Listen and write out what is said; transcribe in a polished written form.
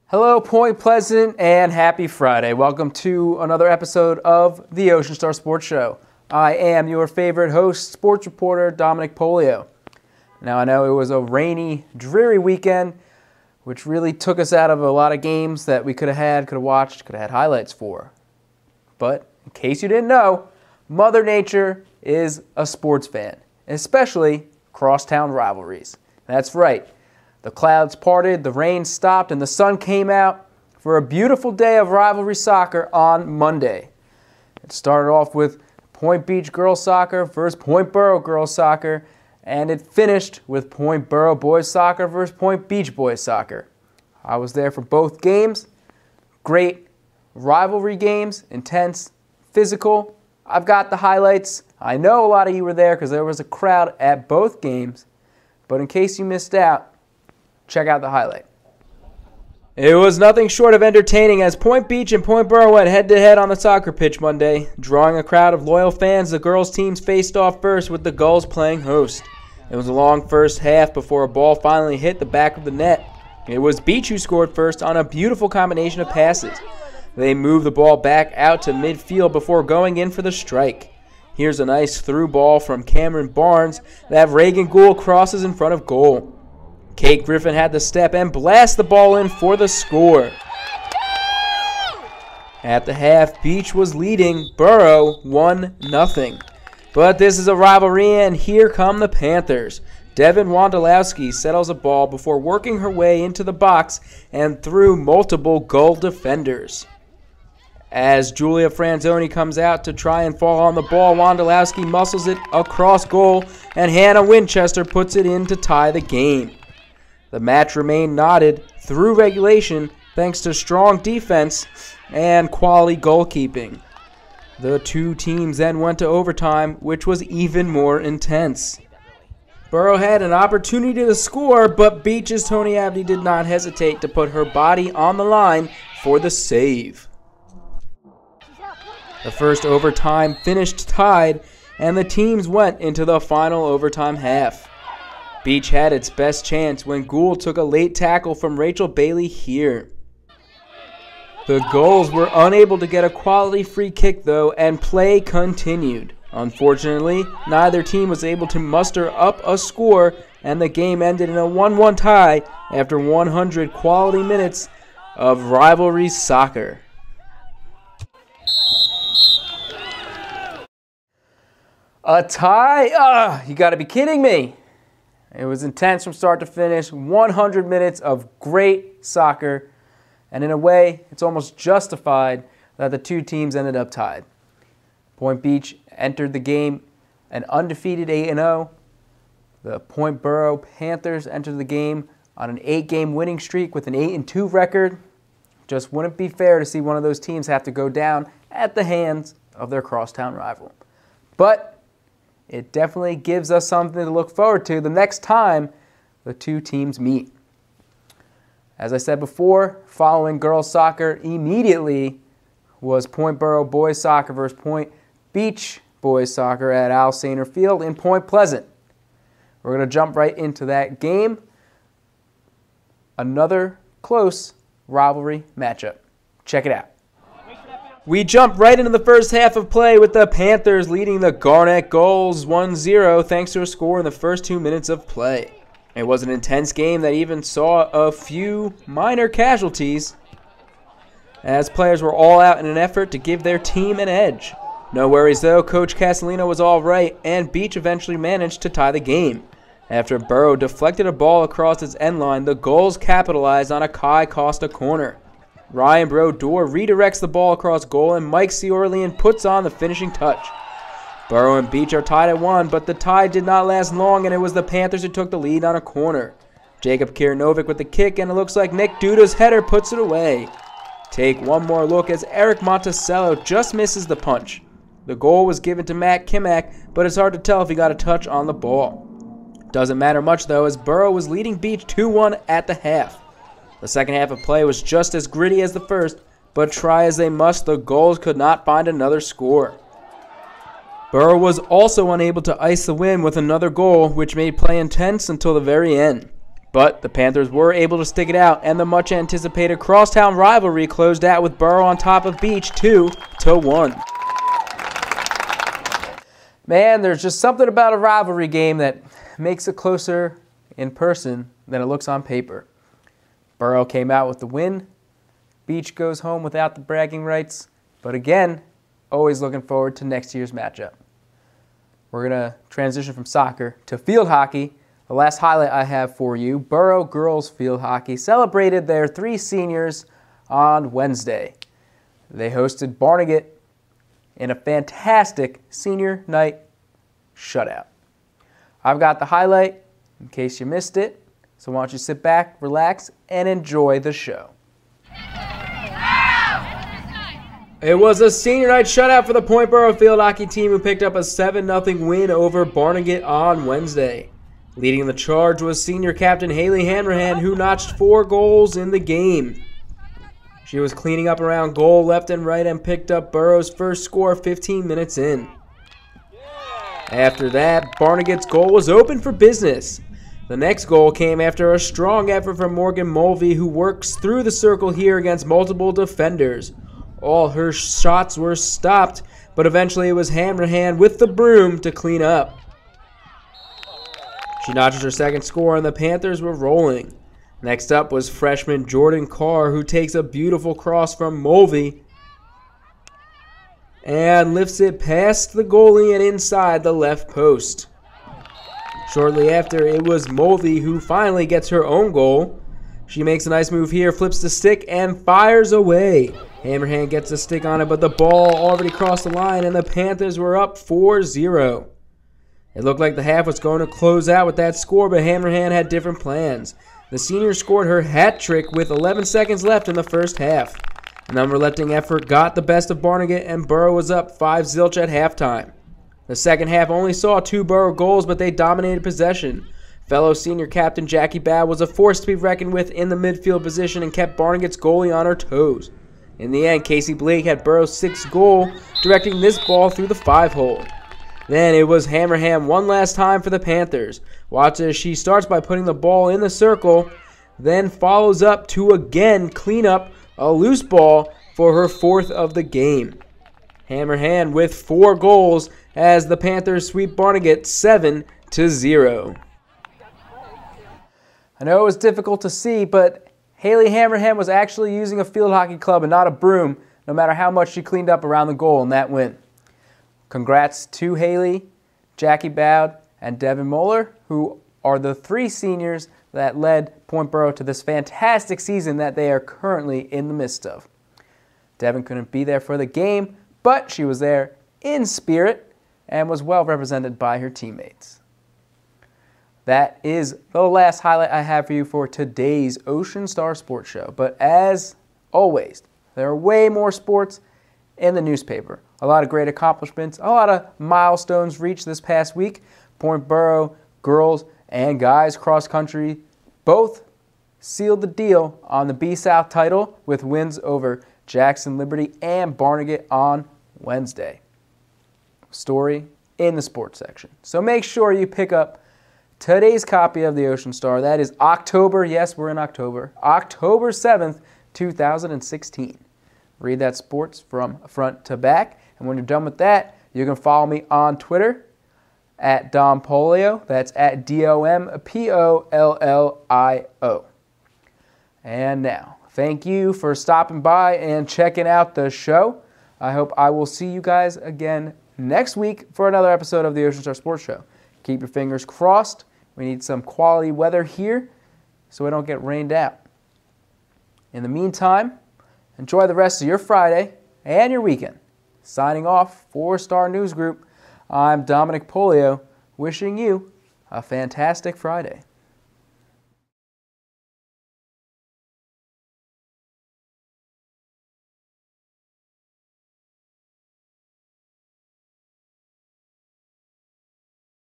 Hello, Point Pleasant, and happy Friday. Welcome to another episode of the Ocean Star Sports Show. I am your favorite host, sports reporter Dominic Polio. Now, I know it was a rainy, dreary weekend, which really took us out of a lot of games that we could have watched, could have had highlights for. But, in case you didn't know, Mother Nature is a sports fan, especially crosstown rivalries. That's right. The clouds parted, the rain stopped, and the sun came out for a beautiful day of rivalry soccer on Monday. It started off with Point Beach girls soccer versus Point Borough girls soccer, and it finished with Point Borough boys soccer versus Point Beach boys soccer. I was there for both games. Great rivalry games, intense, physical. I've got the highlights. I know a lot of you were there because there was a crowd at both games, but in case you missed out, check out the highlight. It was nothing short of entertaining as Point Beach and Point Borough went head-to-head on the soccer pitch Monday. Drawing a crowd of loyal fans, the girls' teams faced off first with the Gulls playing host. It was a long first half before a ball finally hit the back of the net. It was Beach who scored first on a beautiful combination of passes. They moved the ball back out to midfield before going in for the strike. Here's a nice through ball from Cameron Barnes that Reagan Gould crosses in front of goal. Kate Griffin had to step and blast the ball in for the score. At the half, Beach was leading Borough 1-0. But this is a rivalry, and here come the Panthers. Devin Wondolowski settles a ball before working her way into the box and through multiple goal defenders. As Julia Franzoni comes out to try and fall on the ball, Wondolowski muscles it across goal, and Hannah Winchester puts it in to tie the game. The match remained knotted through regulation thanks to strong defense and quality goalkeeping. The two teams then went to overtime, which was even more intense. Borough had an opportunity to score, but Beach's Tony Abney did not hesitate to put her body on the line for the save. The first overtime finished tied, and the teams went into the final overtime half. Beach had its best chance when Gould took a late tackle from Rachel Bailey here. The Gulls were unable to get a quality free kick though, and play continued. Unfortunately, neither team was able to muster up a score, and the game ended in a 1-1 tie after 100 quality minutes of rivalry soccer. A tie? You gotta be kidding me. It was intense from start to finish, 100 minutes of great soccer, and in a way, it's almost justified that the two teams ended up tied. Point Beach entered the game an undefeated 8-0. The Point Borough Panthers entered the game on an 8-game winning streak with an 8-2 record. Just wouldn't be fair to see one of those teams have to go down at the hands of their crosstown rival. But it definitely gives us something to look forward to the next time the two teams meet. As I said before, following girls soccer immediately was Point Borough boys soccer versus Point Beach boys soccer at Al Sainer Field in Point Pleasant. We're going to jump right into that game. Another close rivalry matchup. Check it out. We jump right into the first half of play with the Panthers leading the Garnett Gulls 1-0 thanks to a score in the first 2 minutes of play. It was an intense game that even saw a few minor casualties as players were all out in an effort to give their team an edge. No worries though, Coach Castellino was all right, and Beach eventually managed to tie the game. After Borough deflected a ball across its end line, the Gulls capitalized on a Kai Costa corner. Ryan Brodeur redirects the ball across goal, and Mike Ciorlian puts on the finishing touch. Borough and Beach are tied at 1, but the tie did not last long, and it was the Panthers who took the lead on a corner. Jacob Kirnovic with the kick, and it looks like Nick Duda's header puts it away. Take one more look as Eric Monticello just misses the punch. The goal was given to Matt Kimack, but it's hard to tell if he got a touch on the ball. Doesn't matter much though, as Borough was leading Beach 2-1 at the half. The second half of play was just as gritty as the first, but try as they must, the Gulls could not find another score. Borough was also unable to ice the win with another goal, which made play intense until the very end. But the Panthers were able to stick it out, and the much-anticipated crosstown rivalry closed out with Borough on top of Beach 2-1. Man, there's just something about a rivalry game that makes it closer in person than it looks on paper. Borough came out with the win. Beach goes home without the bragging rights. But again, always looking forward to next year's matchup. We're going to transition from soccer to field hockey. The last highlight I have for you, Borough girls field hockey celebrated their 3 seniors on Wednesday. They hosted Barnegat in a fantastic senior night shutout. I've got the highlight in case you missed it, so why don't you sit back, relax, and enjoy the show. It was a senior night shutout for the Point Borough field hockey team, who picked up a 7-0 win over Barnegat on Wednesday. Leading the charge was senior captain Haley Hanrahan, who notched 4 goals in the game. She was cleaning up around goal left and right and picked up Borough's first score 15 minutes in. After that, Barnegat's goal was open for business. The next goal came after a strong effort from Morgan Mulvey, who works through the circle here against multiple defenders. All her shots were stopped, but eventually it was Hanrahan with the broom to clean up. She notched her second score and the Panthers were rolling. Next up was freshman Jordan Carr, who takes a beautiful cross from Mulvey and lifts it past the goalie and inside the left post. Shortly after, it was Mulvey who finally gets her own goal. She makes a nice move here, flips the stick, and fires away. Hanrahan gets a stick on it, but the ball already crossed the line, and the Panthers were up 4-0. It looked like the half was going to close out with that score, but Hanrahan had different plans. The senior scored her hat trick with 11 seconds left in the first half. An unrelenting effort got the best of Barnegat, and Borough was up 5-0 at halftime. The second half only saw 2 Borough goals, but they dominated possession. Fellow senior captain Jackie Bad was a force to be reckoned with in the midfield position and kept Barnegat's goalie on her toes. In the end, Casey Blake had Borough's 6th goal, directing this ball through the 5-hole. Then it was Hanrahan one last time for the Panthers. Watch as she starts by putting the ball in the circle, then follows up to again clean up a loose ball for her 4th of the game. Hanrahan with 4 goals as the Panthers sweep Barnegat 7-0. I know it was difficult to see, but Haley Hanrahan was actually using a field hockey club and not a broom, no matter how much she cleaned up around the goal in that win. Congrats to Haley, Jackie Bowd, and Devin Moeller, who are the 3 seniors that led Point Borough to this fantastic season that they are currently in the midst of. Devin couldn't be there for the game, but she was there in spirit and was well represented by her teammates. That is the last highlight I have for you for today's Ocean Star Sports Show. But as always, there are way more sports in the newspaper. A lot of great accomplishments, a lot of milestones reached this past week. Point Borough girls and guys cross country both sealed the deal on the B-South title with wins over Jackson Liberty and Barnegat on Wednesday. Story in the sports section. So make sure you pick up today's copy of the Ocean Star. That is October, yes, we're in October, October 7th, 2016. Read that sports from front to back. And when you're done with that, you can follow me on Twitter at Dom Polio. That's at DOMPOLLIO. And now, thank you for stopping by and checking out the show. I hope I will see you guys again next week for another episode of the Ocean Star Sports Show. Keep your fingers crossed. We need some quality weather here so we don't get rained out. In the meantime, enjoy the rest of your Friday and your weekend. Signing off for Star News Group, I'm Dominic Polio, wishing you a fantastic Friday.